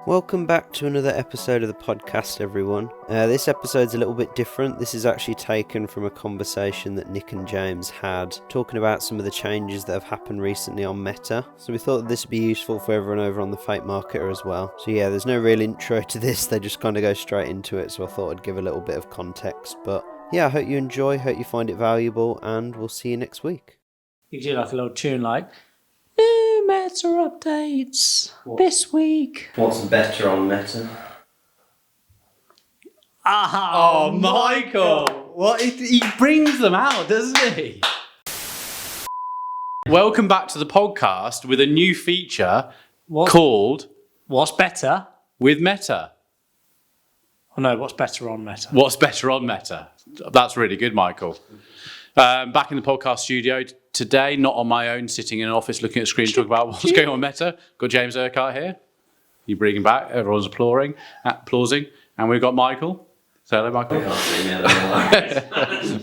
Welcome back to another episode of the podcast, everyone. This episode's a little bit different. This is actually taken from a conversation that Nick and James had, talking about some of the changes that have happened recently on Meta. So we thought that this would be useful for everyone over on the Fake Marketer as well. So yeah, there's no real intro to this, they just kind of go straight into it, so I thought I'd give a little bit of context. But yeah, I hope you enjoy, hope you find it valuable, and we'll see you next week. You could do like a little tune like, new Meta updates this week. What's better on Meta? Oh, Michael! What he brings them out, doesn't he? Welcome back to the podcast with a new feature called What's Better? With Meta. Oh no, what's better on Meta? What's better on Meta? That's really good, Michael. Back in the podcast studio today, not on my own, sitting in an office looking at a screen, talking about what's going on with Meta. Got James Urquhart here. You bringing back. Everyone's applauding. And we've got Michael. Say hello, Michael.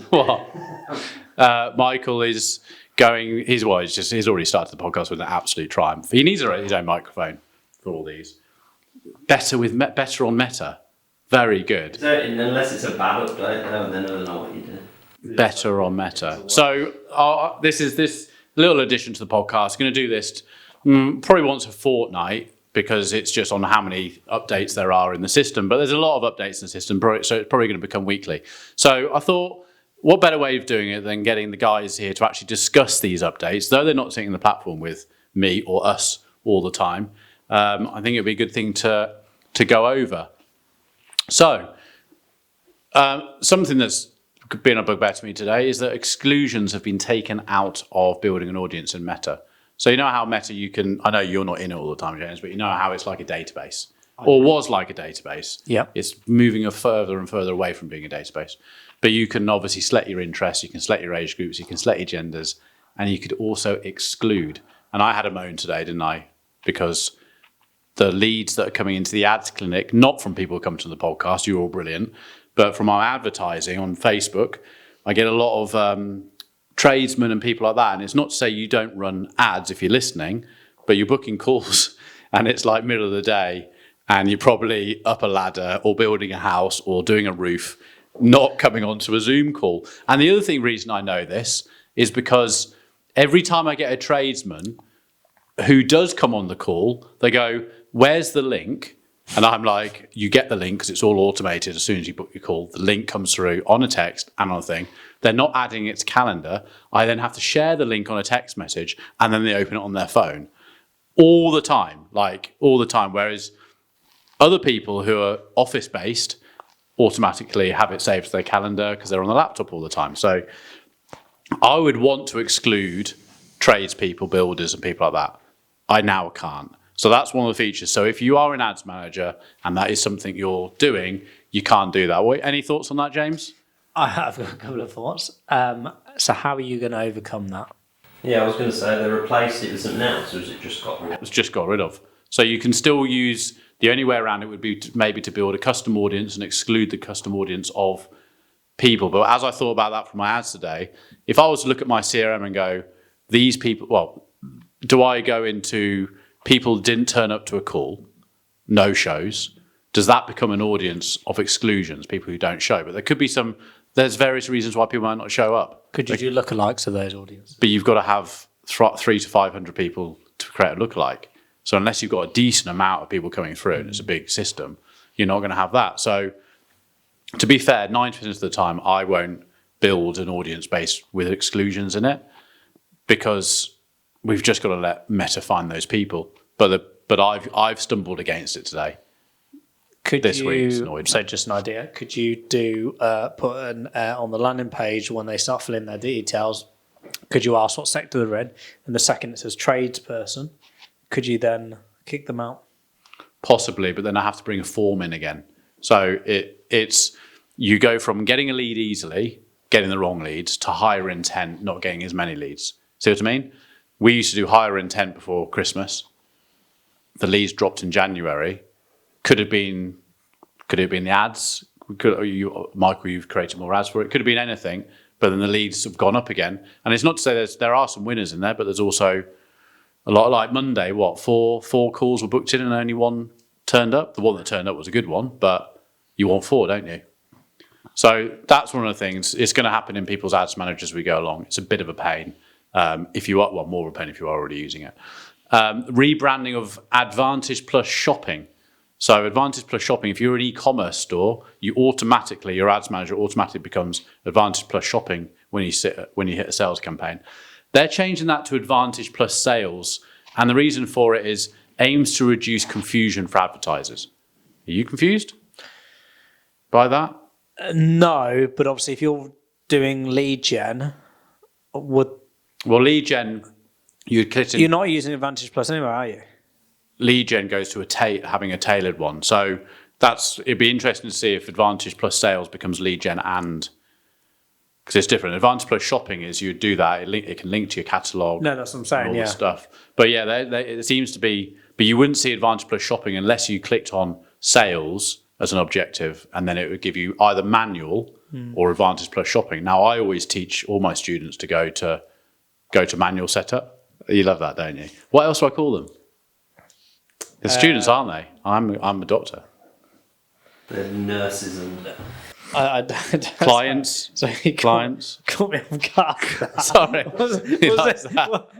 What? Michael is going. He's already started the podcast with an absolute triumph. He needs his own microphone for all these. Better on Meta. Very good. So, unless it's a bad update, then I don't know what you do. Better on Meta. So this is this little addition to the podcast. Going to do this probably once a fortnight because it's just on how many updates there are in the system. But there's a lot of updates in the system, so it's probably going to become weekly. So I thought, what better way of doing it than getting the guys here to actually discuss these updates, though they're not sitting on the platform with me or us all the time. I think it'd be a good thing to go over. So, something that's been a bugbear to me today is that exclusions have been taken out of building an audience in Meta. So you know how Meta I know you're not in it all the time, James, but you know how it's like a database, or was like a database. Yeah. It's moving further and further away from being a database. But you can obviously select your interests, you can select your age groups, you can select your genders, and you could also exclude. And I had a moan today, didn't I? Because the leads that are coming into the ads clinic, not from people who come to the podcast, you're all brilliant, but from our advertising on Facebook, I get a lot of tradesmen and people like that. And it's not to say you don't run ads if you're listening, but you're booking calls and it's like middle of the day and you're probably up a ladder or building a house or doing a roof, not coming onto a Zoom call. And the other reason I know this is because every time I get a tradesman who does come on the call, they go, "Where's the link?" And I'm like, you get the link because it's all automated. As soon as you book your call, the link comes through on a text and on a thing. They're not adding it to calendar. I then have to share the link on a text message and then they open it on their phone all the time. Whereas other people who are office based automatically have it saved to their calendar because they're on the laptop all the time. So I would want to exclude tradespeople, builders and people like that. I now can't. So that's one of the features. So if you are an ads manager and that is something you're doing, you can't do that. Any thoughts on that, James? I have got a couple of thoughts. So how are you going to overcome that? Yeah, I was going to say they replaced it with something else, or was it just got rid of? It was just got rid of. So you can still use, the only way around it would be maybe to build a custom audience and exclude the custom audience of people. But as I thought about that for my ads today, if I was to look at my CRM and go, these people, do I go into people didn't turn up to a call, no shows? Does that become an audience of exclusions, people who don't show? But there could be there's various reasons why people might not show up. Could you do lookalikes of those audiences? But you've got to have 300 to 500 people to create a lookalike. So unless you've got a decent amount of people coming through, and it's a big system, you're not going to have that. So to be fair, 90% of the time, I won't build an audience base with exclusions in it because we've just got to let Meta find those people. But I've stumbled against it today. So just an idea, could you do put on the landing page when they start filling their details, could you ask what sector they're in? And the second it says tradesperson, could you then kick them out? Possibly, but then I have to bring a form in again. So it's you go from getting a lead easily, getting the wrong leads, to higher intent, not getting as many leads. See what I mean? We used to do higher intent before Christmas. The leads dropped in January. Could have been the ads. Michael, you've created more ads for it. Could have been anything, but then the leads have gone up again. And it's not to say there are some winners in there, but there's also a lot. Like Monday, 4 calls were booked in and only one turned up. The one that turned up was a good one, but you want 4, don't you? So that's one of the things. It's going to happen in people's ads managers as we go along. It's a bit of a pain if you are, well, more of a pain if you are already using it. Rebranding of Advantage Plus Shopping. So Advantage Plus Shopping, if you're an e-commerce store, your ads manager automatically becomes Advantage Plus Shopping when you hit a sales campaign. They're changing that to Advantage Plus Sales, and the reason for it is aims to reduce confusion for advertisers. Are you confused by that? No, but obviously if you're doing lead gen, lead gen, you're not using Advantage Plus anyway, are you? Lead gen goes to having a tailored one. So it'd be interesting to see if Advantage Plus Sales becomes lead gen because it's different. Advantage Plus Shopping is you do that, it can link to your catalogue. No, that's what I'm saying, all the stuff. But yeah, it seems to be, but you wouldn't see Advantage Plus Shopping unless you clicked on sales as an objective, and then it would give you either manual or Advantage Plus Shopping. Now, I always teach all my students to go to manual setup. You love that, don't you? What else do I call them? They're students, aren't they? I'm a doctor. They're nurses and clients. So he clients. Caught me off guard. Sorry.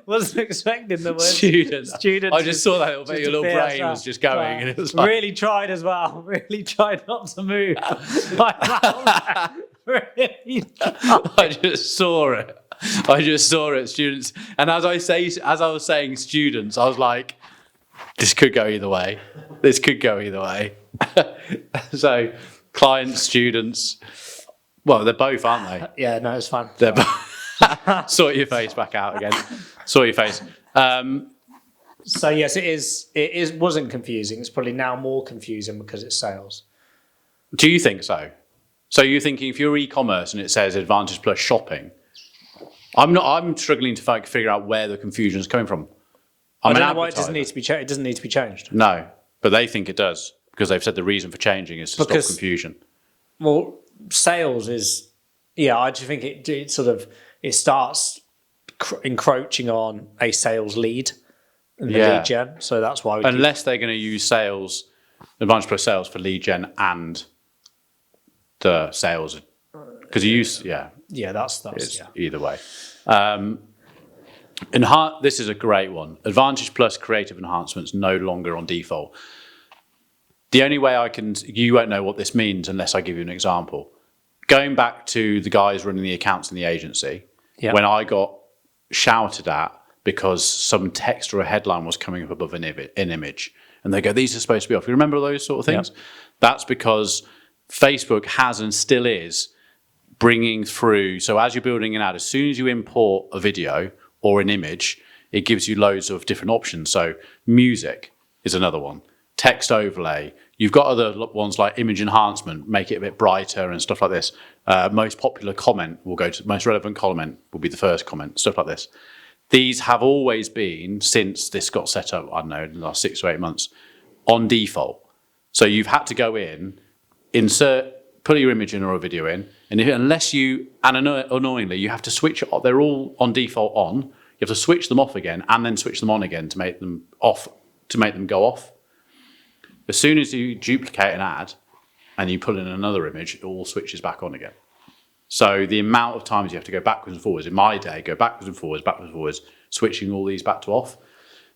Wasn't expecting the word students. Students. I just saw that little bit. Your little brain was just going, and it was like, really tried as well. Really tried not to move. My mouth. Really tried. I just saw it, students. And as I was saying students, I was like, this could go either way. So, clients, students, well, they're both, aren't they? Yeah, no, it's fine. They're both. Sort your face back out again. Sort your face. So yes, it is. Wasn't confusing. It's probably now more confusing because it's sales. Do you think so? So you're thinking if you're e-commerce and it says Advantage Plus Shopping, I'm struggling to figure out where the confusion is coming from. I don't know why it doesn't need to be changed. It doesn't need to be changed. No, but they think it does because they've said the reason for changing is to stop confusion. Well, sales is, I just think it starts encroaching on a sales lead in the lead gen. So that's why unless they're going to use sales, Advantage Plus Sales for lead gen and the sales, because you use that's either way. This is a great one. Advantage Plus creative enhancements no longer on default. The only way you won't know what this means unless I give you an example. Going back to the guys running the accounts in the agency, when I got shouted at because some text or a headline was coming up above an image, and they go, these are supposed to be off. You remember those sort of things? Yep. That's because Facebook has and still is bringing through, so as you're building an ad, as soon as you import a video or an image, it gives you loads of different options. So music is another one. Text overlay. You've got other ones like image enhancement, make it a bit brighter and stuff like this. Most popular comment will go to, most relevant comment will be the first comment, stuff like this. These have always been, since this got set up, I don't know, in the last 6 to 8 months, on default. So you've had to go in, put your image in or a video in, and annoyingly, you have to switch it off. They're all on default on. You have to switch them off again and then switch them on again to make them off, to make them go off. As soon as you duplicate an ad and you put in another image, it all switches back on again. So the amount of times you have to go backwards and forwards, in my day, go backwards and forwards, switching all these back to off,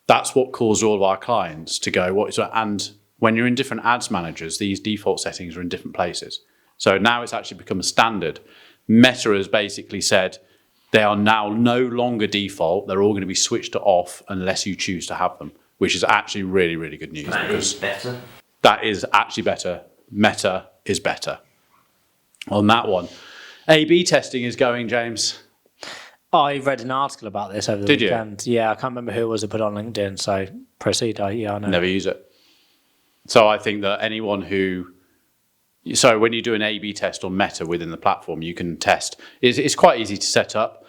that's what caused all of our clients to go, and when you're in different ads managers, these default settings are in different places. So now it's actually become a standard. Meta has basically said they are now no longer default. They're all going to be switched to off unless you choose to have them, which is actually really, really good news. That is better. That is actually better. Meta is better. On that one. A/B testing is going, James. I read an article about this over the weekend. You? Yeah, I can't remember who it was I put on LinkedIn, so proceed. I know. Never use it. So I think that anyone so when you do an A/B test on Meta within the platform, you can test. It's quite easy to set up.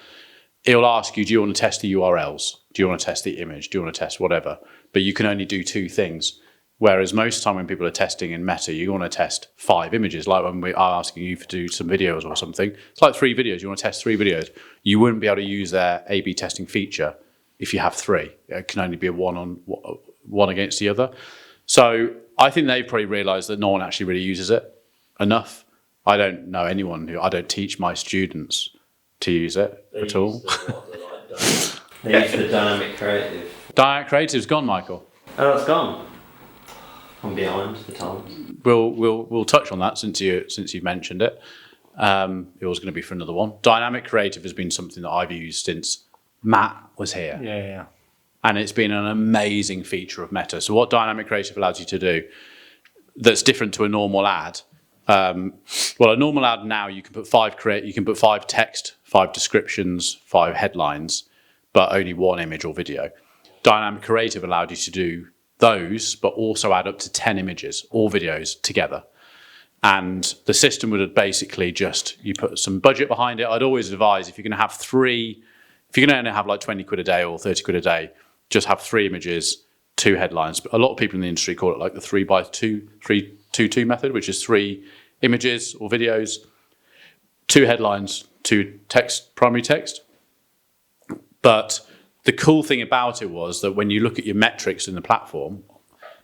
It'll ask you, do you want to test the URLs? Do you want to test the image? Do you want to test whatever? But you can only do 2 things. Whereas most of the time when people are testing in Meta, you want to test 5 images. Like when we are asking you to do some videos or something, it's like 3 videos. You want to test 3 videos. You wouldn't be able to use their A/B testing feature if you have 3. It can only be one against the other. So I think they've probably realised that no one actually really uses it enough. I don't know anyone I don't teach my students to use it at all. They use the dynamic creative. Dynamic creative's gone, Michael. Oh, it's gone. I'm behind the times. We'll touch on that since you've mentioned it. It was going to be for another one. Dynamic creative has been something that I've used since Matt was here. Yeah. And it's been an amazing feature of Meta. So what dynamic creative allows you to do that's different to a normal ad. Well, a normal ad now you can put five text, 5 descriptions, 5 headlines, but only 1 image or video. Dynamic creative allowed you to do those, but also add up to 10 images or videos together. And the system would basically you put some budget behind it. I'd always advise if you're going to have if you're going to only have like 20 quid a day or 30 quid a day, just have 3 images, 2 headlines. But a lot of people in the industry call it like the 3x2 method, which is 3 images or videos, 2 headlines, 2 primary text. But the cool thing about it was that when you look at your metrics in the platform,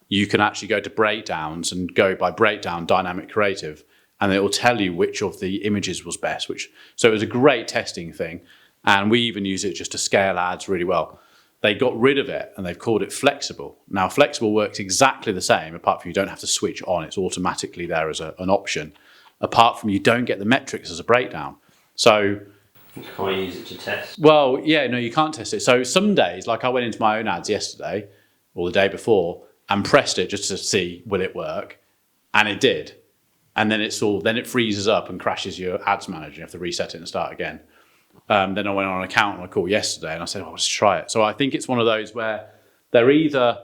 you can actually go to breakdowns and go by breakdown dynamic creative, and it will tell you which of the images was best. So it was a great testing thing, and we even use it just to scale ads really well. They got rid of it and they've called it flexible. Now, flexible works exactly the same, apart from you don't have to switch on. It's automatically there as an option. Apart from you don't get the metrics as a breakdown. So you can't use it to test. Well, yeah, no, you can't test it. So some days, like I went into my own ads yesterday or the day before and pressed it just to see will it work, and it did. And then it freezes up and crashes your ads manager. You have to reset it and start again. Then I went on an account on a call yesterday and I said, let's try it. So I think it's one of those where they're either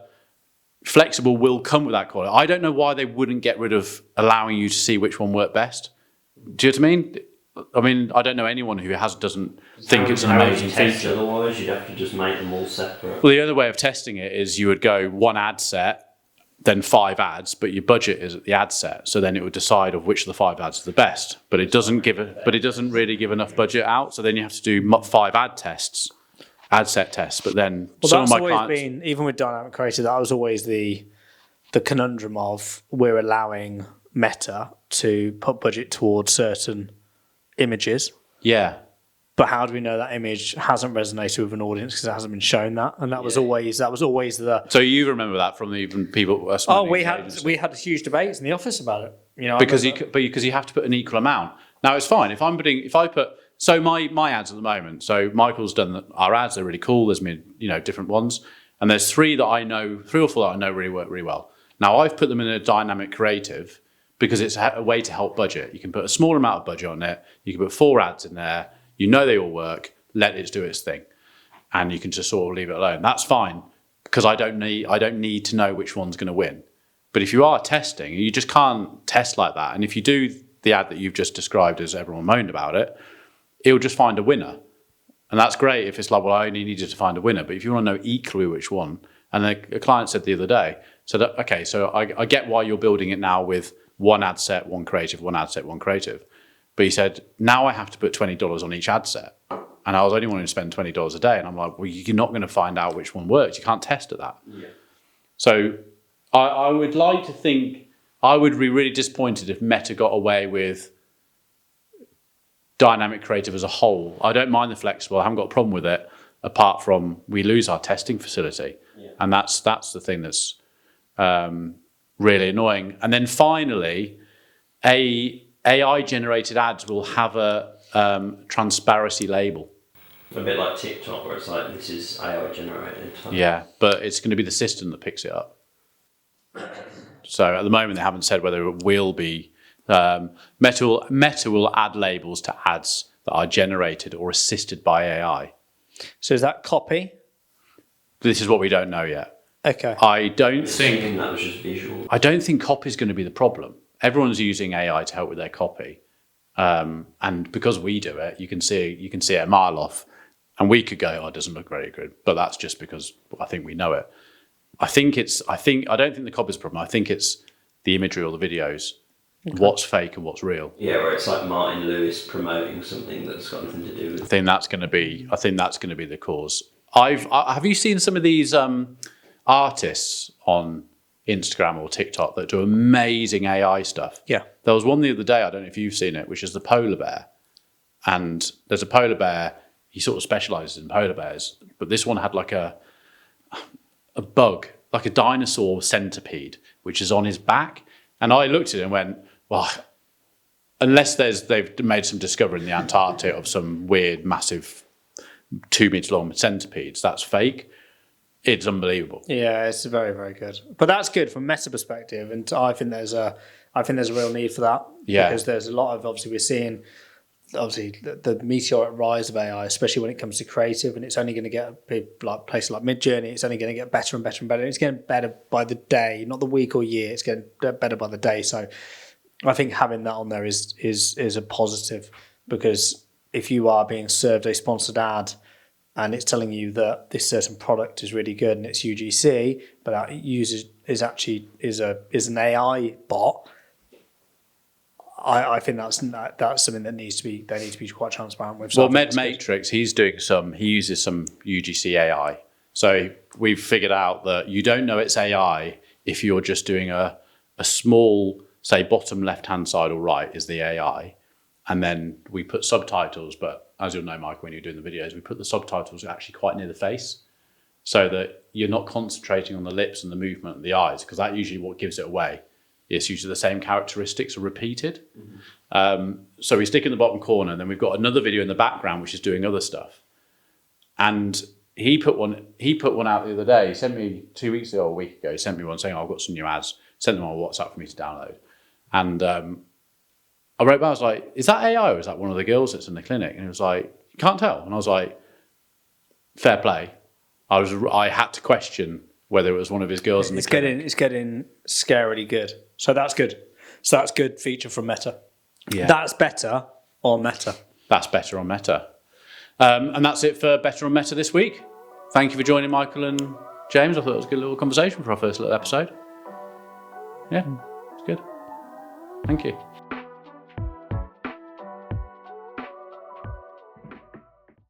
flexible will come with that quality. I don't know why they wouldn't get rid of allowing you to see which one worked best. Do you know what I mean? I mean, I don't know anyone who doesn't think it's an amazing feature. Otherwise, you'd have to just make them all separate. Well, the other way of testing it is you would go 1 ad set, then 5 ads, but your budget is at the ad set. So then it would decide of which of the 5 ads are the best. But it doesn't really give enough budget out. So then you have to do 5 ad set tests. But then some of my clients, been, even with dynamic creative, that was always the conundrum of we're allowing Meta to put budget towards certain images. Yeah. But how do we know that image hasn't resonated with an audience because it hasn't been shown that? And that was always the. So you remember that from even people? We had huge debates in the office about it. Because you have to put an equal amount. Now it's fine if I put. So my ads at the moment. So Michael's done our ads. They're really cool. There's different ones, and there's 3 or 4 that I know really work really well. Now I've put them in a dynamic creative because it's a way to help budget. You can put a small amount of budget on it. You can put 4 ads in there. You know they all work. Let it do its thing, and you can just sort of leave it alone. That's fine because I don't need to know which one's going to win. But if you are testing, you just can't test like that. And if you do the ad that you've just described as everyone moaned about it, it'll just find a winner, and that's great if it's like, well, I only needed to find a winner. But if you want to know equally which one, and a client said the other day, okay, so I get why you're building it now with 1 ad set, 1 creative, 1 ad set, 1 creative. But he said, now I have to put $20 on each ad set. And I was only wanting to spend $20 a day. And I'm like, well, you're not going to find out which one works. You can't test at that. Yeah. So I would like to think, I would be really disappointed if Meta got away with dynamic creative as a whole. I don't mind the flexible. I haven't got a problem with it, apart from we lose our testing facility. Yeah. And that's the thing that's really annoying. And then finally, AI-generated ads will have a transparency label. A bit like TikTok, where it's like, this is AI-generated. Yeah, but it's going to be the system that picks it up. So at the moment, they haven't said whether it will be. Meta will add labels to ads that are generated or assisted by AI. So is that copy? This is what we don't know yet. Okay. I think that was just visual. I don't think copy is going to be the problem. Everyone's using AI to help with their copy, and because we do it, you can see it a mile off, and we could go, "Oh, it doesn't look very good," but that's just because I think we know it. I don't think the copy is the problem. I think it's the imagery or the videos, what's fake and what's real. Yeah, where it's like Martin Lewis promoting something that's got nothing to do with. I think that's going to be the cause. Have you seen some of these artists on Instagram or TikTok that do amazing AI stuff. Yeah. There was one the other day, I don't know if you've seen it, which is the polar bear. And there's a polar bear, he sort of specializes in polar bears, but this one had like a bug, like a dinosaur centipede, which is on his back. And I looked at it and went, well, unless they've made some discovery in the Antarctic of some weird, massive 2 meter long centipedes, that's fake. It's unbelievable. Yeah, it's very, very good. But that's good from a meta perspective, and I think there's a real need for that. Yeah. Because there's a lot of, obviously, we're seeing the meteoric rise of AI, especially when it comes to creative, and it's only going to get like places like Midjourney, it's only going to get better and better and better. It's getting better by the day, not the week or year. It's getting better by the day. So I think having that on there is a positive, because if you are being served a sponsored ad and it's telling you that this certain product is really good and it's UGC, but that user is an AI bot, I think that's something that needs to be quite transparent with. Well, MedMatrix, he uses some UGC AI. So we've figured out that you don't know it's AI if you're just doing a small, say, bottom left-hand side or right is the AI. And then we put subtitles, but as you'll know, Mike, when you're doing the videos, we put the subtitles actually quite near the face so that you're not concentrating on the lips and the movement of the eyes, because that usually what gives it away. It's usually the same characteristics are repeated. Mm-hmm. So we stick in the bottom corner, and then we've got another video in the background which is doing other stuff. And he put one out the other day. He sent me 2 weeks ago or a week ago. He sent me one saying, I've got some new ads. Sent them on WhatsApp for me to download. And I wrote back, I was like, is that AI or is that one of the girls that's in the clinic? And he was like, you can't tell. And I was like, fair play. I had to question whether it was one of his girls in the clinic. It's getting scarily good. So that's good. So that's good feature from Meta. Yeah. That's better on Meta. That's better on Meta. And that's it for Better on Meta this week. Thank you for joining Michael and James. I thought it was a good little conversation for our first little episode. Yeah, it's good. Thank you.